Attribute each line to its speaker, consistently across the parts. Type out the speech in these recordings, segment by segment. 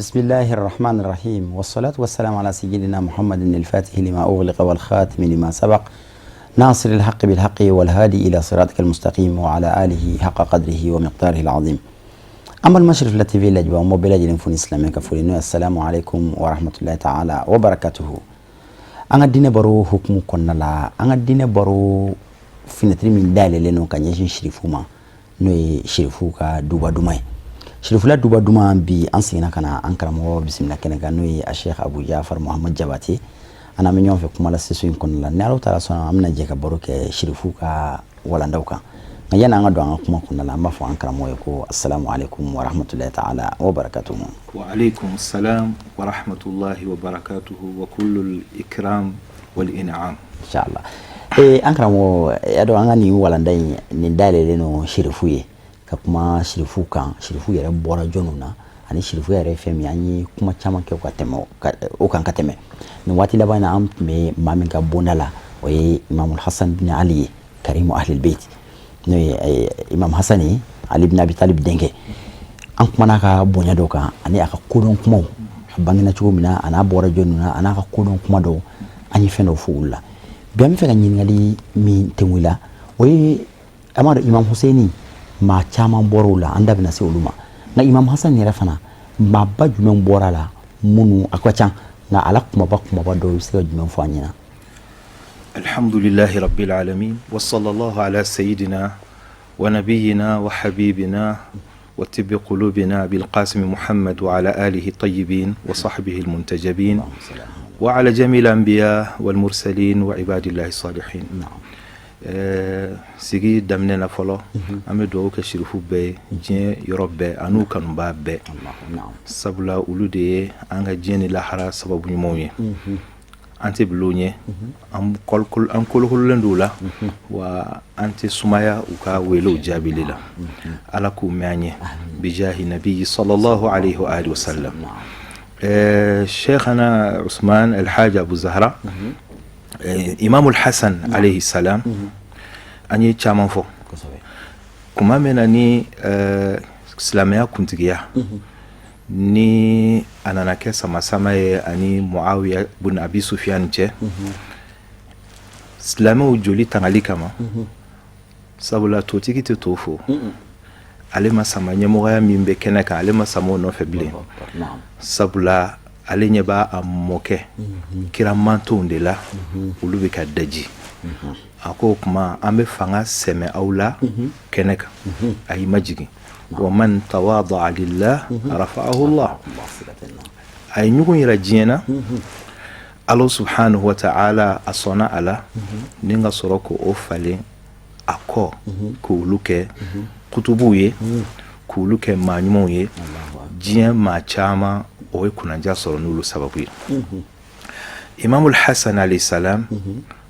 Speaker 1: بسم الله الرحمن الرحيم والصلاة والسلام على سيدنا محمد الفاتح لما أغلق والخاتم لما سبق ناصر الحق بالحق والهادي إلى صراطك المستقيم وعلى آله حق قدره ومقداره العظيم. أما المشرف التي في اللجبة وموبيلا جنفون إسلامي كفولينو السلام عليكم ورحمة الله تعالى وبركاته. أنا الدين برو حكم كنا لا أنا الدين برو في نتري من دال لأنه كان يجين شريفوما نوي شريفوكا دوبا دوماي شريفولا دوبا دوما بي أنسينا كنا أنكر مو بسم الله كنا نوي الشيخ أبو جعفر محمد جباتي أنا من يوم في كمال السيسوين كنا لا نارو ترى صنع أمنا جيك برو كشريفوكا ولا ندوكا نجينا عندو عن كم كنا لا ما فو أنكر مو يكو السلام عليكم ورحمة الله تعالى وبركاته.
Speaker 2: وعليكم السلام ورحمة الله وبركاته وكل الإكرام والإنعام
Speaker 1: إن شاء الله. أنكر مو يدو عني ولا نداي ندال لأنه شريفوي كما شريفوكا شريفو يرى بورا جونونا أني شريفو يرى فهم يعني كما كمان كيو كتمو أو كان كتمه نواتي لبانا عم ما من كبونلا وهي إمام الحسن بن علي كريم أهل البيت نوي إمام حسني علي بن أبي طالب دينك أنك منا كبونيا دوكا أني أكودون كمو بانغنا تشوف منا أنا بورا جونونا أنا أكودون كم دو أني فينو فولا بيامي فينا ينغالي مين تمويلا وهي أمر إمام حسيني ma caman bɔr'o la an da bɛna se olu ma nka imam hasan yɛrɛ fana maaba jumɛn bɔra la minnu a ka ca nka ala kumaba dɔw bɛ se ka jumɛn fɔ an ɲɛna.
Speaker 2: alhamdulillahi rabbil alamin wa sallallahu ala sayyidina wa nabiyyina wa habibina wa tibbi qulubina bil qasim muhammad wa ala alihi tayyibin wa sahbihi al muntajabin wa ala jamil anbiya wal mursalin wa ibadillahi salihin. Sigi damne na folo ame do ka shirifu be jien yorobe anu kanu ba be sabula ulu de anga jien la hara sababu nyumoye anti blonye am kolkol lendula wa anti sumaya uka welo jabilila ala ku manye bijahi nabi sallallahu alayhi wa alihi wasallam. شيخنا عثمان الحاج أبو زهرة إمام الحسن عليه السلام أني تشامن فو كما من أني إسلامية كنت جيا ني أنا نكسر ما سمعي أني معاوية بن أبي سفيان جه إسلامي وجولي تنالي كما سبلا توتيكي تتوفو ale ma sama ɲɛmɔgɔya min bɛ kɛnɛ kan ale ma sama o nɔfɛ bilen sabula ale ɲɛ b'a a mɔkɛ kira mantonw de la olu bɛ ka daji a ko o kuma an bɛ fanga sɛmɛ aw la kɛnɛ kan a y'i majigin wa man tawada'a lillah rafa'ahu Allah a ye ɲugun yira diɲɛ na Allah subhanahu wa ta'ala a sɔnna a la ni ka sɔrɔ k'o falen a kɔ k'olu kɛ kutubu ye k'olu kɛ maa ɲumanw ye diɲɛ maa caman o ye kunanja sɔrɔ n'olu sababu ye. Imamul Hasan alayhi salam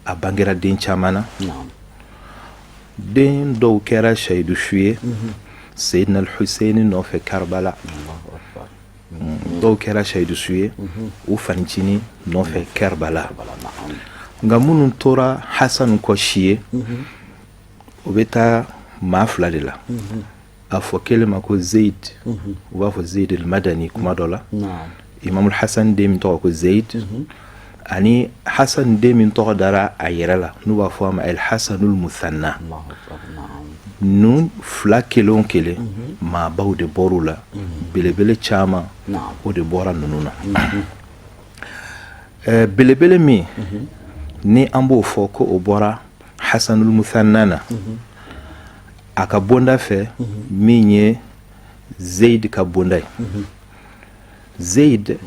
Speaker 2: a bangera den caman na den dɔw kɛra shahidu su ye Seydina al-Husaini nɔfɛ Karbala dɔw kɛra shahidu su ye u fanicini nɔfɛ Karbala nka minnu tora Hasan kɔ si ye o bɛ taa maa fila de la a fɔ kelen ma ko Zaid u b'a fɔ Zaid al-Madani kuma dɔ la Imamul Hasan den min tɔgɔ ko Zaid ani Hasan den min tɔgɔ dara a yɛrɛ la n'u b'a fɔ a ma al-Hasanul Muthanna nun fila kelen o kelen maabaw de bɔr'u la belebele caman o de bɔra ninnu na belebele min ni an b'o fɔ ko o bɔra Hasanul Muthanna na a ka bonda fɛ min ye Zaid ka bonda ye Zaid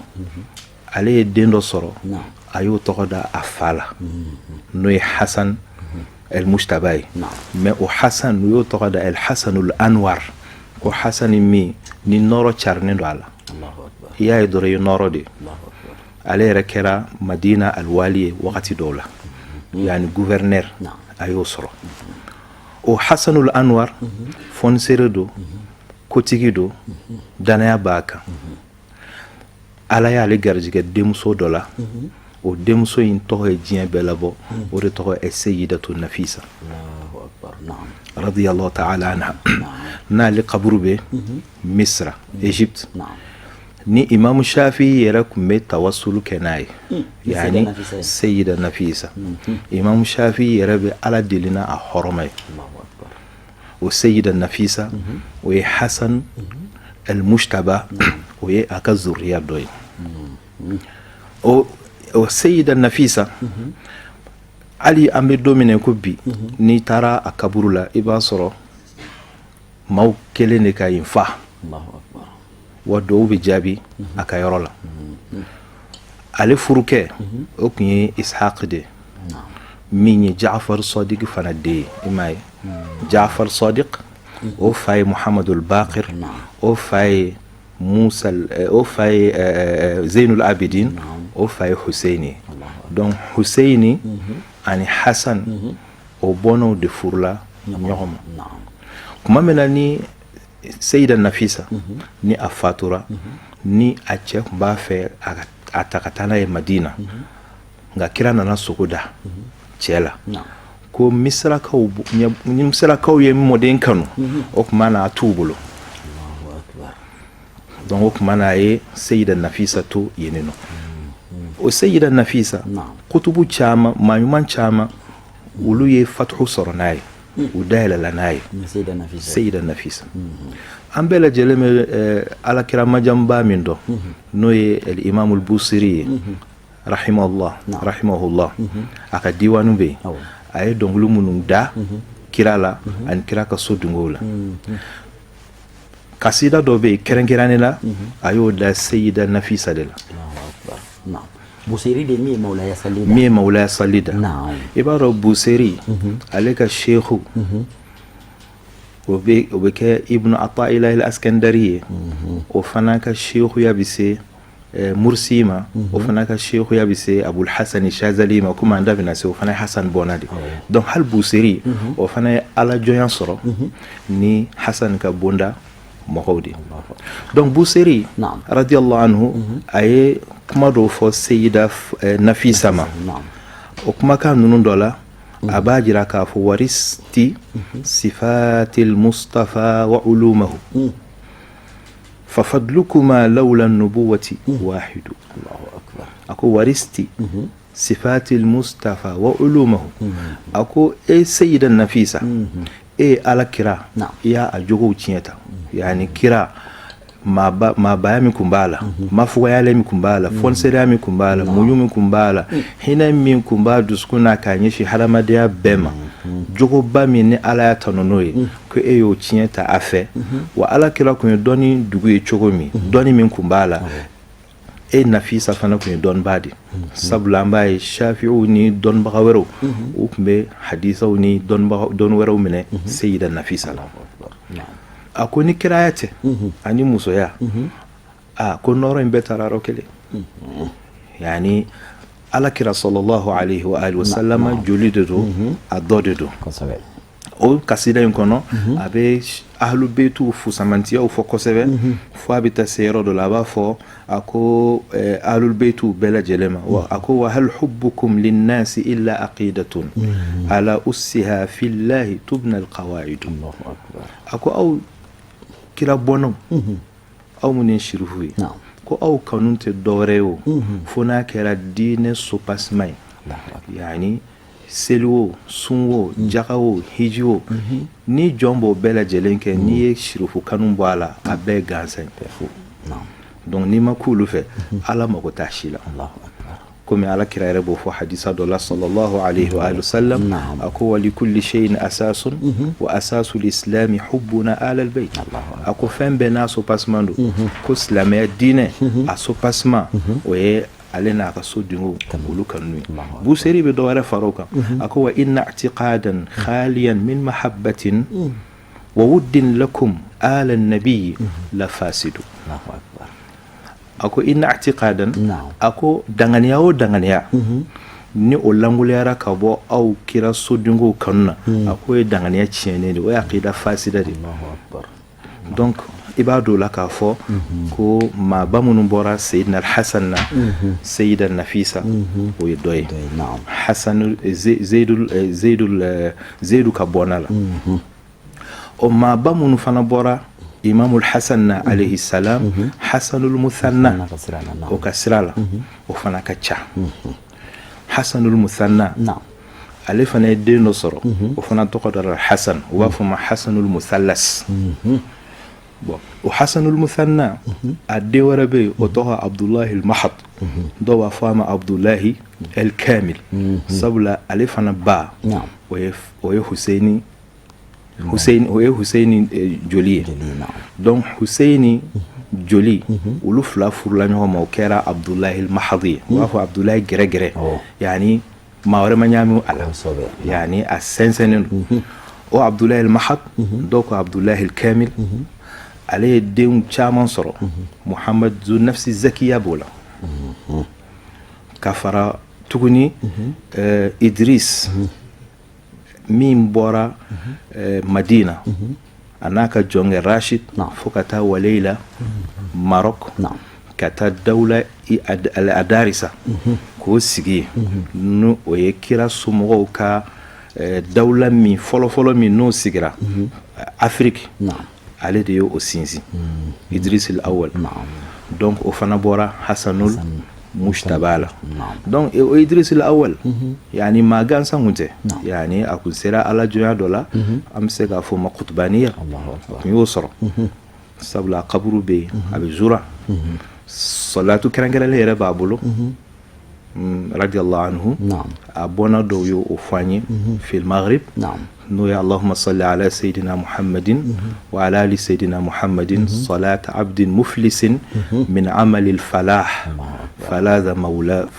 Speaker 2: ale ye den dɔ sɔrɔ a y'o tɔgɔ da a fa la n'o ye Hasan el-Mujtaba ye mais o Hasan n'o y'o tɔgɔ da el-Hasanul Anwar ko Hasan min ni nɔrɔ carinen don a la i y'a ye dɔrɔn i ye nɔrɔ de ale yɛrɛ kɛra Madina al-Wali ye wagati dɔw la yani gouverneur a y'o sɔrɔ o Hasanul Anwar fonisere do kotigi do danaya b'a kan ala y'ale garijɛgɛ denmuso dɔ la o denmuso in tɔgɔ ye diɲɛ bɛɛ labɔ o de tɔgɔ ye Sayyidatu Nafisa radiyallahu ta'ala anha n'ale kaburu bɛ Misra Égypte ni imam shafi yɛrɛ kun bɛ tawassulu kɛ n'a ye yani sayida nafisa imam shafi yɛrɛ bɛ ala deli n'a a hɔrɔma ye o sayida nafisa o ye hasan al-mushtaba o ye a ka zuriya dɔ ye o sayida nafisa hali an bɛ don min ko bi n'i taara a kaburu la i b'a sɔrɔ maaw kelen de ka yen fa wa dɔw bɛ jaabi a ka yɔrɔ la ale furukɛ o tun ye ishaq de min ye jafar sadiq fana den ye i m'a ye jafar sadiq o fa ye muhamadul baqir o fa ye musa o fa ye zainul abidin o fa ye husaini donc husaini ani hasan o bɔnnaw de furula ɲɔgɔn ma kuma min na ni sayida nafisa ni a fatura ni a cɛ tun b'a fɛ a ta ka taa n'a ye madina nka kira nana sogo da cɛ la ko misirakaw ye mɔden kanu o tuma na a t'u bolo donc o tuma na a ye sayida nafisa to yen nɔ o sayida nafisa kutubu caman maa ɲuman caman olu ye fatuhu sɔrɔ n'a ye u dayɛlɛla n'a ye sayida nafisa an bɛɛ lajɛlen bɛ alakira majamba min dɔn n'o ye imam al-busiri ye rahimahullah a ka diwanu bɛ yen a ye dɔnkili minnu da kira la ani kira ka so dungow la kasida dɔ bɛ yen kɛrɛnkɛrɛnnen la a y'o da sayida nafisa de la
Speaker 1: Busiri de min ye Mawlaya Salida
Speaker 2: min ye Mawlaya Salida i b'a dɔn Busiri ale ka sheikhu o bɛ kɛ Ibn Ata'ilah al-Askandari ye o fana ka sheikhuya bɛ se Mursi ma o fana ka sheikhuya bɛ se Abul Hasan Shazali ma komi an da bɛna se o fana ye Hasan bɔnna de donc hali Busiri o fana ye ala jɔnya sɔrɔ ni Hasan ka bonda mɔgɔw de donc Busiri radiyallahu anhu a ye kuma dɔw fɔ sayida nafisa ma o kumakan ninnu dɔ la a b'a jira k'a fɔ waristi sifatil mustafa wa ulumahu fafadlukuma lawla nubuwati wahidu a ko waristi sifatil mustafa wa ulumahu a ko e sayida nafisa e ala kira i y'a a jogow tiɲɛ ta yani kira maabaya min kun b'a la mafugayale min kun b'a la fɔniseriya min kun b'a la muɲu min kun b'a la hinɛ min kun b'a dusukun na k'a ɲɛsin hadamadenya bɛɛ ma jogoba min ni ala y'a tanu n'o ye ko e y'o tiɲɛ ta a fɛ wa ala kira kun ye dɔnni dugu ye cogo min dɔnni min kun b'a la e nafisa fana kun ye dɔnnibaa de sabula an b'a ye shafi'u ni dɔnnibaga wɛrɛw u kun bɛ hadisaw ni dɔnni wɛrɛw minɛ sayida nafisa la a ko ni kiraya tɛ ani musoya a ko nɔrɔ in bɛɛ taara yɔrɔ kelen yani alakira sallallahu alaihi wa alihi wa sallama joli de don a dɔ de don o kasida in kɔnɔ a bɛ ahlu beitu fusamantiyaw fɔ kosɛbɛ fo a bɛ taa se yɔrɔ dɔ la a b'a fɔ a ko ahlu beitu bɛɛ lajɛlen ma wa a ko wa hal hubbukum linnasi illa aqidatun ala ussiha fillahi tubna alqawaidu a ko aw kira bɔnnaw aw minnu ye shirifu ye ko aw kanu tɛ dɔwɛrɛ ye o fo n'a kɛra diinɛ sopasima ye yani seli o sun o jaga o hiji o ni jɔn b'o bɛɛ lajɛlen kɛ n'i ye shirifu kanu bɔ a la a bɛɛ gansan donc n'i ma k'olu fɛ ala mago t'a si la komi ala kira yɛrɛ b'o fɔ hadisa dɔ la sallallahu alaihi wa sallam a ko wa likulli shay'in asasun wa asasu lislami hubbuna ala albayt a ko fɛn bɛɛ n'a sopasement don ko silamɛya diinɛ a sopasement o ye ale n'a ka so dingo olu kanu ye Busiri bɛ dɔ wɛrɛ fara o kan a ko wa inna i'tiqadan khaliyan min mahabbatin wa wuddin lakum ala an-nabiy la fasidu ako inna i'tiqadan ako danganiya o danganiya ni o languliyara ka bɔ aw kira sodingo kanuna ako ye danganiya tiɲɛnen de o ye aqida fasida de donc i b'a dɔn la k'a fɔ ko maaba minnu bɔra sayidina al-hasan na sayida nafisa o ye dɔ ye hasan zeidu ka bɔnna la o maaba minnu fana bɔra imamul hasan alayhi salam hasanul muthanna o ka sira la o fana ka ca hasanul muthanna ale fana ye den dɔ sɔrɔ o fana tɔgɔ dara hasan o b'a fɔ ma hasanul muthallas bon o hasanul muthanna a den wɛrɛ bɛ yen o tɔgɔ abdullahi al-mahad dɔw b'a fɔ a ma abdullahi al-kamil sabula ale fana ba o ye Husaini joli ye donc Husaini joli olu fila furula ɲɔgɔn ma o kɛra abdullahi al-mahad ye o b'a fɔ abdullahi gɛrɛgɛrɛ yani maa wɛrɛ ma ɲaami a la yani a sɛnsɛnnen don o abdullahi al-mahad dɔw ko abdullahi al-kamil ale ye denw caman sɔrɔ muhammad zu nafsi zakiya b'o la ka fara tuguni idris min bɔra madina a n'a ka jɔnkɛ rashid fo ka taa walela maroc ka taa dawla al-adarisa k'o sigi n'o ye kira somɔgɔw ka dawla min fɔlɔfɔlɔ min n'o sigira afiriki ale de ye o sinsin idris al-awwal donc o fana bɔra hasanul mushtaba la donc o idris al-awwal yani maa gansan kun tɛ yani a kun sera ala jɔnya dɔ la an bɛ se k'a fɔ ma kutubaniya a kun y'o sɔrɔ sabula kaburu bɛ yen a bɛ zura salatu kɛrɛnkɛrɛnlen yɛrɛ b'a bolo radiyallahu anhu a bɔnna dɔw ye o fɔ an ye fil maghrib n'o ye allahumma salli ala sayyidina muhammadin wa ala ali sayyidina muhammadin salat abdin muflisin min amali al-falah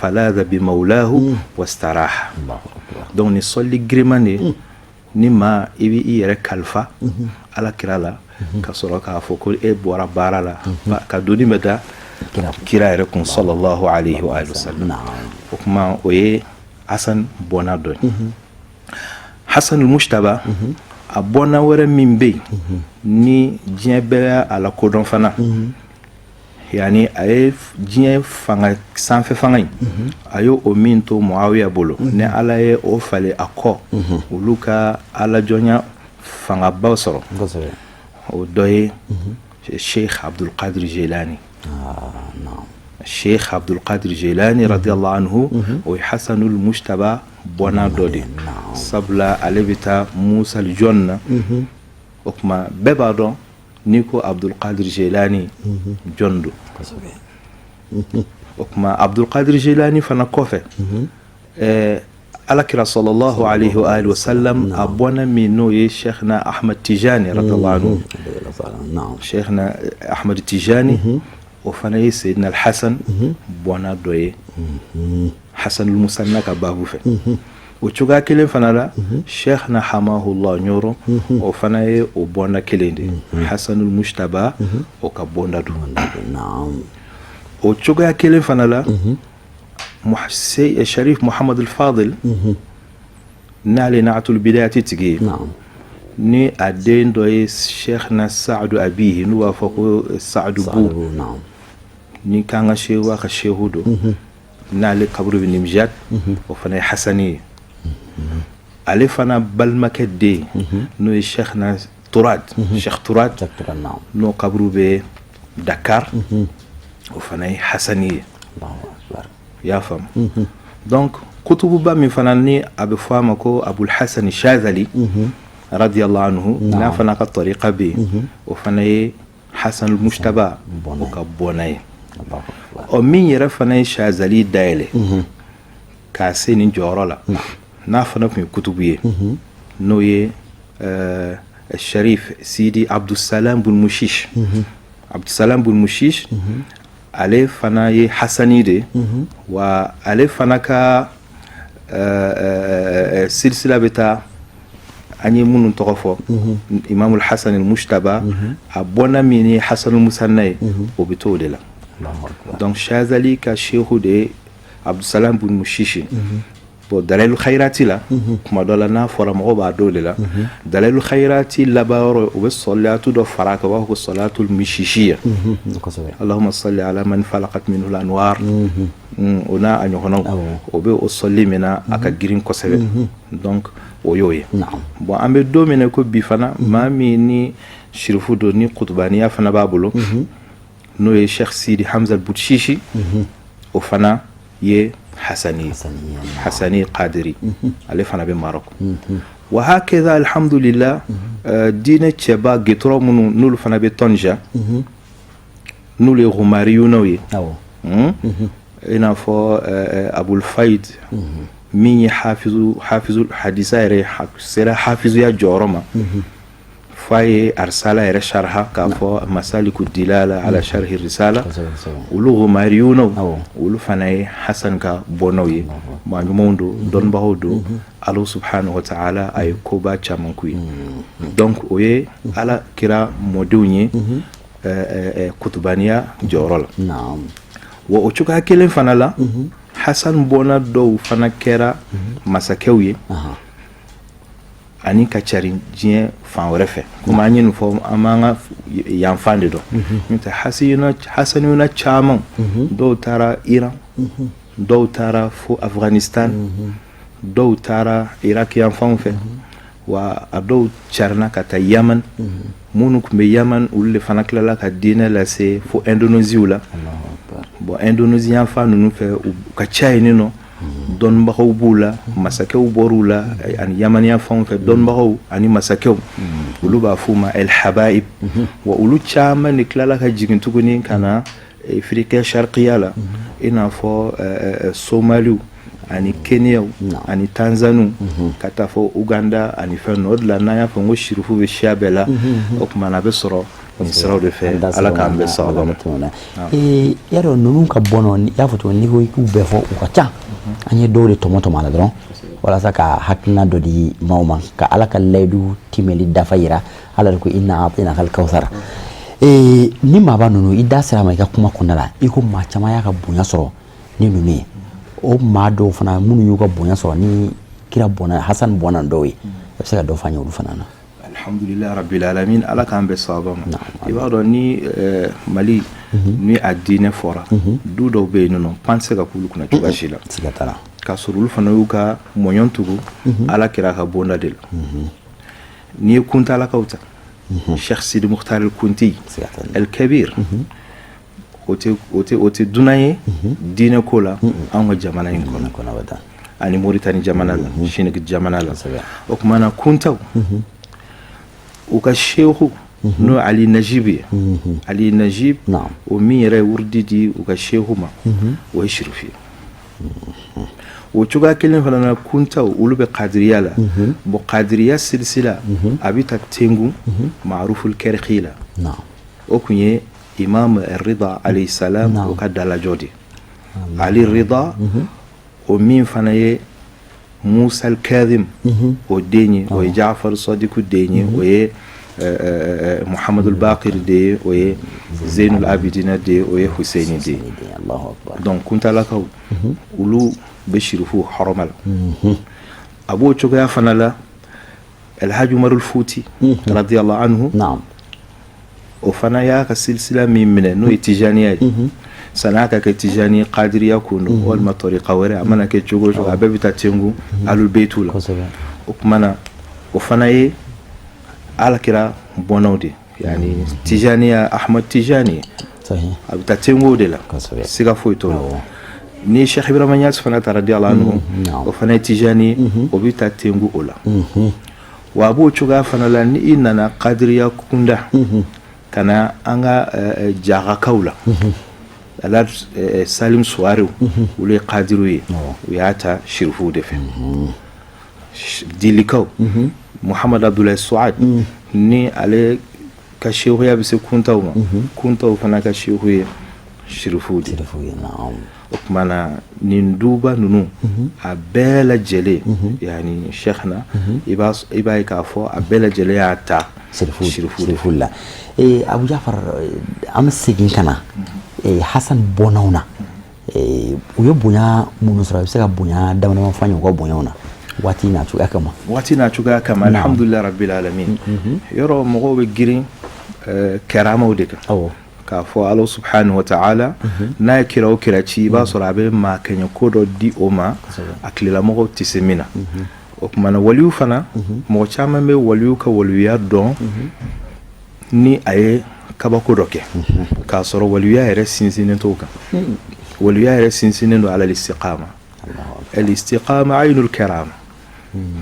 Speaker 2: falaza bi maulahu wastaraha donc ni sɔli giriman de ni maa i bɛ i yɛrɛ kalifa ala kira la ka sɔrɔ k'a fɔ ko e bɔra baara la ka doni bɛ da kira yɛrɛ kun sallallahu alayhi wa sallam o kuma o ye hasan bɔnna dɔ ye hasanul mushtaba a bɔnna wɛrɛ min bɛ yen ni diɲɛ bɛɛ a la kodɔn fana yani a ye diɲɛ fanga sanfɛ fanga in a ye o min to muawiya bolo ni ala ye o falen a kɔ olu ka ala jɔnya fangaba sɔrɔ o dɔ ye sheikh abdul qadir jilani sheikh abdul qadir jilani radiyallahu anhu o ye hasanul mushtaba bɔnna dɔ de sabula ale bɛ taa musa jɔn na o kuma bɛɛ b'a dɔn ni ko abdul qadir jilani jɔn don o kuma abdul qadir jilani fana kɔfɛ alakira sallallahu alayhi wa alihi wa sallam a bɔnna min n'o ye sheikhna ahmad tijani radiyallahu anhu sheikhna ahmad tijani o fana ye sayyidina al-hasan bɔnna dɔ ye hasanul musanna ka babu fɛ o cogoya kelen fana la sheikhna hamahullah ɲɔrɔ o fana ye o bɔnda kelen de hasanul mushtaba o ka bɔnda don o cogoya kelen fana la sharif muhammad al-fadil n'ale na'atul bidayati tigi ni a den dɔ ye sheikhna saadu abihi n'u b'a fɔ ko saadu bu ni kan ka shehu a ka shehu don n'ale kaburu bɛ nimjat o fana ye hasani ye ale fana balimakɛ den n'o ye sheikhna turad sheikh turad n'o kaburu bɛ dakar o fana ye hasani ye i y'a faamu donc kutububa min fana ni a bɛ fɔ a ma ko abul hasan shazali radiyallahu anhu n'a fana ka tariqa bɛ yen o fana ye hasanul mushtaba o ka bɔnna ye o min yɛrɛ fana ye shazali dayɛlɛ k'a se nin jɔyɔrɔ la n'a fana tun ye kutubu ye n'o ye sharif sidi abdusalam bun mushish ale fana ye hasani de wa ale fana ka silsila bɛ taa an ye minnu tɔgɔ fɔ imamul hasan al-mushtaba a bɔnna min ye hasanul musanna ye o bɛ to o de la donc shazali ka shehu de abdusalam bun mushish bon dalailul khairati la kuma dɔ la n'a fɔra mɔgɔ b'a dɔw de la dalailul khairati laban yɔrɔ u bɛ salatu dɔ fara kan u b'a fɔ ko salatul mishishiya allahumma salli ala man falaqat minhu al-anwar o n'a a ɲɔgɔnnaw o bɛ o sɔli min na a ka girin kosɛbɛ donc o y'o ye bon an bɛ don min na ko bi fana maa min ni shirifu do ni qutbaniya fana b'a bolo n'o ye Cheikh Sidi Hamza al-Boutshishi o fana ye Hassani Qadiri ale fana bɛ Maroc wa hakeza alhamdulillah diinɛ cɛba gitɔrɔ minnu n'olu fana bɛ Tanja n'olu ye Romariyunaw ye i n'a fɔ Abul Faid min ye hafizu hadisa yɛrɛ sera hafizuya jɔyɔrɔ ma fa ye arsala yɛrɛ sharha k'a fɔ masaliku dilala ala sharhi risala olu Romariyunaw olu fana ye Hasan ka bɔnaw ye maa ɲumanw do dɔnnibagaw do Allah subhanahu wa ta'ala a ye koba caman k'u ye donc o ye ala kira mɔdenw ye kutubaniya jɔyɔrɔ la wa o cogoya kelen fana la Hasan bɔna dɔw fana kɛra masakɛw ye ani ka cari diɲɛ fan wɛrɛ fɛ komi an ye nin fɔ an b'an ka yanfan de dɔn n'o tɛ Hasaniyuna caman dɔw taara Iran dɔw taara fo Afghanistan dɔw taara Iraki yanfanw fɛ wa a dɔw carina ka taa Yaman minnu tun bɛ Yaman olu de fana tilala ka diinɛ lase fo Indonésie la bon Indonésie yanfan ninnu fɛ u ka ca yen nɔ dɔnnibagaw b'u la masakɛw bɔr'u la ani Yaman yanfanw fɛ dɔnnibagaw ani masakɛw olu b'a f'u ma El Habaib wa olu caman de tilala ka jigin tuguni ka na Afiriki Sharqiya la i n'a fɔ Somaliw ani Keniyaw ani Tanzaniw ka taa fɔ Uganda ani fɛn ninnu o de la n'an y'a fɔ n ko shirifu bɛ siya bɛɛ la o tuma na a bɛ sɔrɔ nin siraw de fɛ ala k'an bɛɛ sababa ma
Speaker 1: yadɔ ninnu ka bɔ nɔ i y'a fɔ cogo n'i ko i k'u bɛɛ fɔ u ka ca an ye dɔw de tɔmɔ a la dɔrɔn walasa ka hakilina dɔ di maaw ma ka ala ka layidu timɛli dafa yira ala de ko inna a'tainakal kawsar ni maaba ninnu i da sera ma i ka kuma kɔnɔna la i ko maa caman y'a ka bonya sɔrɔ ni ninnu ye o maa dɔw fana minnu y'u ka bonya sɔrɔ ni kira bɔnna Hasan bɔnna dɔw ye i bɛ se ka dɔ fɔ an ye olu fana na
Speaker 2: alhamdulillah rabbil alamin ala k'an bɛɛ sababa ma i b'a dɔn ni Mali ni a diinɛ fɔra du dɔw bɛ yen nɔ pan tɛ se ka k'olu kunna cogoya si la k'a sɔrɔ olu fana y'u ka mɔɲɔn tugu ala kira ka bonda de la n'i ye kuntalakaw ta Cheikh Sidi Mukhtar al-Kunti al-Kabir o tɛ dunan ye diinɛ ko la an ka jamana in kɔnɔ ani Mauritanie jamana la Sénégal jamana la o tuma na kuntaw u ka shehu n'o Ali Najib ye Ali Najib o min yɛrɛ ye wurudi di u ka shehu ma o ye shirifu ye o cogoya kelen fana na kuntaw olu bɛ kadiriya la bon kadiriya silsila a bɛ ta Tengu Ma'ruful Karhi la o kun ye Imam Rida alayhi salam o ka dalajɔ de Ali Rida o min fana ye Musa al-Kadhim o den ye o ye Ja'far Sadiku den ye o ye Muhammad al-Baqir de ye o ye Zainul Abidina de ye o ye Husaini de ye donc kuntalakaw olu bɛ shirifu hɔrɔma la a b'o cogoya fana la Alhaji Umarul Futi radiyallahu anhu o fana y'a ka silsila min minɛ n'o ye tijaniya ye san'a ka kɛ tijani qadiriya kun don walima tariqa wɛrɛ a mana kɛ cogo o cogo a bɛɛ bɛ taa Tengu Alul Beitu la o tuma na o fana ye alakira bɔnaw de yani tijaniya Ahmad Tijani a bɛ taa Tengu de la siga foyi t'o la ni Cheikh Ibrahima Niass fana ta radiyallahu anhu o fana ye tijani o bɛ taa Tengu o la wa a b'o cogoya fana la ni i nana qadiriya kunda kana an ka jagakaw la ala Salim Suwarew olu ye qadiru ye u y'a ta shirifu de fɛ dilikaw Muhammad Abdullahi Suad ni ale ka shehuya bɛ se kuntaw ma kuntaw fana ka shehu ye shirifu de o tuma na nin duba ninnu a bɛɛ lajɛlen yani Cheikh na i b'a ye k'a fɔ a bɛɛ lajɛlen y'a ta shirifu
Speaker 1: la Abu Jafar an bɛ segin ka na Hasan bɔnaw na u ye bonya minnu sɔrɔ a bɛ se ka bonya dama fɔ an ye u ka bonyaw na waati n'a cogoya kama alhamdulillah rabbil alamin yɔrɔ mɔgɔw bɛ girin karamaw de kan k'a fɔ Allah subhanahu wa ta'ala n'a ye kira o kira ci i b'a sɔrɔ a bɛ maa kɛɲɛ ko dɔ di o ma a tilelamɔgɔw tɛ se min na o tuma na waliyu fana mɔgɔ caman bɛ waliyu ka waliyuya dɔn
Speaker 2: ni a ye kabako dɔ kɛ k'a sɔrɔ waliya yɛrɛ sinsinnen t'o kan waliya yɛrɛ sinsinnen don ala listiqama al-istiqama aynul karama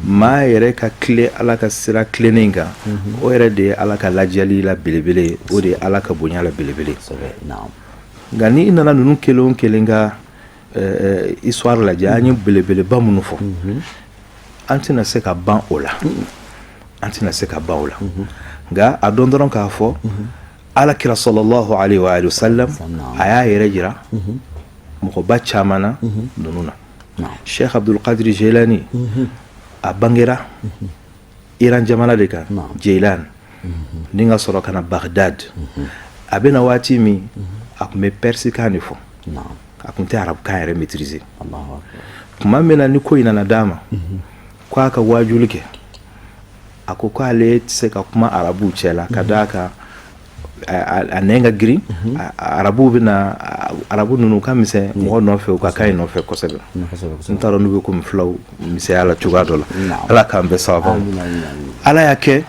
Speaker 2: maa yɛrɛ ka tile ala ka sira tilennen kan o yɛrɛ de ye ala ka lajali la belebele o de ye ala ka bonya la belebele nka ni i nana ninnu kelen o kelen ka histoire lajɛ an ye belebeleba minnu fɔ an tɛna se ka ban o la nka a dɔn dɔrɔn k'a fɔ ala kira sallallahu alaihi wa sallam a y'a yɛrɛ jira mɔgɔba caman na ninnu na Sheikh Abdul Qadir Jilani a bangera Iran jamana de kan Jeilan ni ka sɔrɔ ka na Bagdad a bɛna waati min a tun bɛ persikan de fɔ a tun tɛ arabukan yɛrɛ maîtriser tuma min na ni ko in nana d'a ma ko a ka waajuli kɛ a ko k'ale tɛ se ka kuma arabuw cɛ la ka d'a kan a nɛn ka girin arabu bɛna arabu ninnu ka misɛn mɔgɔ nɔfɛ u ka kan in nɔfɛ kosɛbɛ n t'a dɔn n'u bɛ komi filaw misɛnya la cogoya dɔ la ala k'an bɛɛ sababu ala y'a kɛ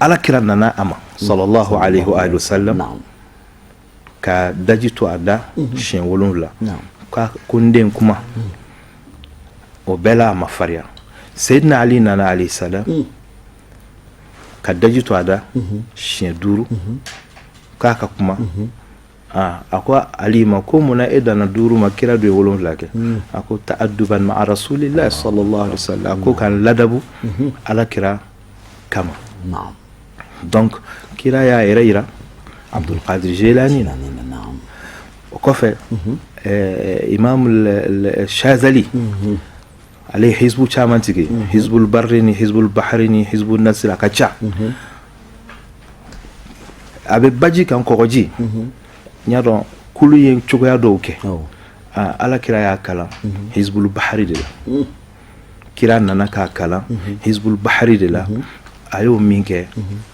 Speaker 2: ala kira nana a ma sallallahu alaihi wa sallam ka daji to a da siɲɛ 7 ko n den kuma o bɛɛ la a ma farinya Sayyidina Ali nana alayhi salam ka daji to a da siɲɛ 5 k'a ka kuma a ko Ali ma ko munna e dana 5 ma kira do ye 7 kɛ a ko ta'adduban ma'a rasulillahi sallallahu alaihi wasallam a ko kan ladabu ala kira kama donc kira y'a yɛrɛ yira Abdul Qadir Jilani na o kɔfɛ Imam Shazali ale hizbu caman tigɛ hizbul barri ni hizbul bahri ni hizbul nasr a ka ca a bɛ baji kan kɔgɔji n y'a dɔn kulu ye cogoya dɔw kɛ ala kira y'a kalan hizbul bahri de la kira nana k'a kalan hizbul bahri de la a y'o min kɛ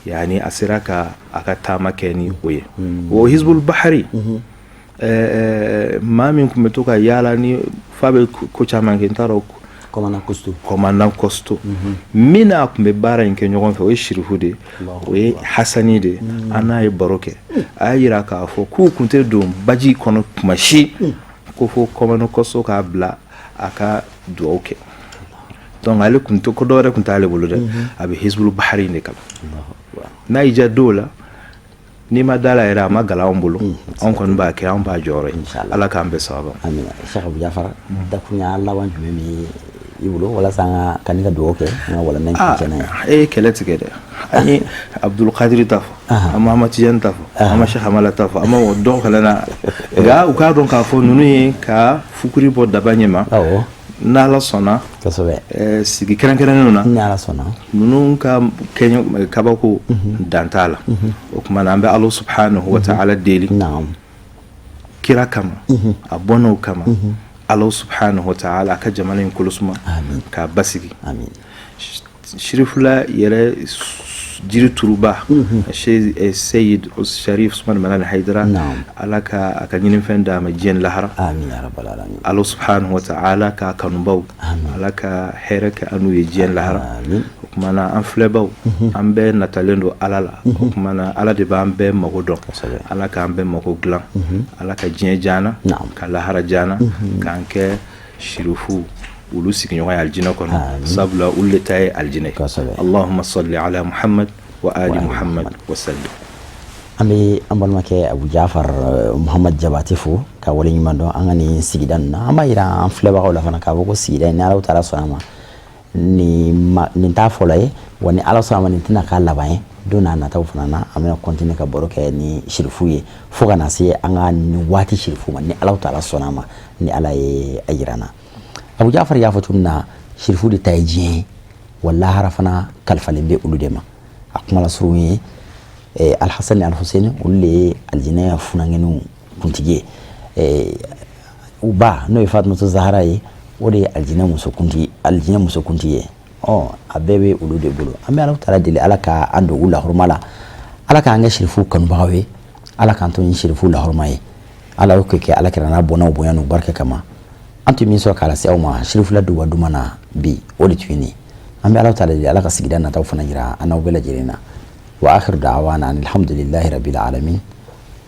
Speaker 2: yani a sera ka a ka taama kɛ ni o ye o hizbul bahri maa min tun bɛ to ka yaala ni fa bɛ ko caman kɛ n t'a dɔn commandant Kosto min n'a tun bɛ baara in kɛ ɲɔgɔn fɛ o ye Shirifu de o ye Hasani de an n'a ye baro kɛ a y'a yira k'a fɔ k'u tun tɛ don baji kɔnɔ tuma si ko fo commandant Kosto k'a bila a ka dugawu kɛ donc ale tun tɛ ko dɔwɛrɛ tun t'ale bolo dɛ a bɛ hizbul bahri de kalan n'a y'i diya don la n'i ma dala yɛrɛ a ma gala anw bolo anw kɔni b'a kɛ anw b'a jɔyɔrɔ ye ala k'an bɛɛ sababa
Speaker 1: amina Sheikh Abu Jafar dakunya laban jumɛn bɛ i bolo walasa an ka ka dugawu kɛ an ka walandan kɛnɛ
Speaker 2: e ye kɛlɛ tigɛ dɛ an ye Abdul Qadir ta fɔ an ma Ahmad Tijani ta fɔ an ma Sheikh Amala ta fɔ an ma dɔw kɛlɛ na nka u k'a dɔn k'a fɔ ninnu ye ka fukuri bɔ daba ɲɛ ma n'ala sɔnna sigi kɛrɛnkɛrɛnnen na n'ala sɔnna ninnu ka kɛɲɛ kabako dan t'a la o tuma na an bɛ Ala subhanahu wa ta'ala deli kira kama a bɔnnaw kama Ala subhanahu wa ta'ala a ka jamana in kolosuma k'a basigi Shirifula yɛrɛ jiri turuba Seyid Sharif Usman Manani Haidara ala ka a ka ɲinifɛn d'a ma diɲɛ lahara Ala subhanahu wa ta'ala k'a kanubaw ala ka hɛrɛ kɛ an n'u ye diɲɛ lahara o tuma na an filɛbaw an bɛɛ natalen don ala la o tuma na ala de b'an bɛɛ mago dɔn ala k'an bɛɛ mago dilan ala ka diɲɛ jana ka lahara jana k'an kɛ Shirifu ulu sigiɲɔgɔn ye aljinɛ kɔnɔ sabula ulu de ta ye aljinɛ Allahumma salli ala Muhammad wa ali Muhammad wa sallim
Speaker 1: an bɛ an balimakɛ Abu Jafar Muhammad Jabate fo ka wale ɲuman dɔn an ka nin sigida ninnu na an b'a yira an filɛbagaw la fana k'a fɔ ko sigida in ni Ala Taala sɔnna ma nin t'a fɔlɔ ye wa ni Ala sɔnna ma nin tɛna k'a laban ye don n'a nataw fana na an bɛna continuer ka baro kɛ ni Shirifu ye fo ka na se an ka nin waati Shirifu ma ni Ala Taala sɔnna ma ni Ala ye a yira n na Abu Jafar y'a fɔ cogo min na Shirifu de ta ye diɲɛ ye wa lahara fana kalifalen bɛ olu de ma a kuma la surun ye Alhasan ni Alhusaini olu de ye aljinɛ funanŋɛniw kuntigi ye u ba n'o ye Fatumata Zahara ye o de ye aljinɛ muso kuntigi ye a bɛɛ bɛ olu de bolo an bɛ Ala Taala deli ala ka an don u lahɔrɔma la ala k'an kɛ Shirifu kanubagaw ye ala k'an to ni Shirifu lahɔrɔma ye ala y'o kɛ ala kɛra n'a bɔnnaw bonya n'u barika kama an tun min sɔrɔ k'a lase aw ma Shirifula duba duman na bi o de tun ye nin an bɛ Ala Taala deli ala ka sigida nataw fana jira an n'aw bɛɛ lajɛlen na wa akhir da'wana alhamdulillahi rabbil alamin.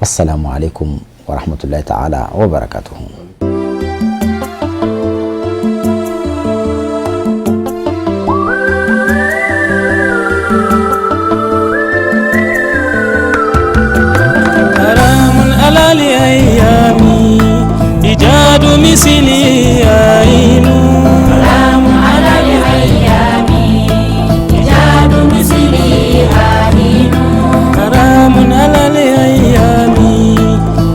Speaker 1: Assalamu alaikum wa rahmatullahi ta'ala wa barakatuh.
Speaker 3: أيامي إيجاد مثلي عين
Speaker 4: سلام على الأيام إيجاد مثلي عين
Speaker 3: حرام على الأيام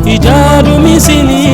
Speaker 3: إيجاد مثلي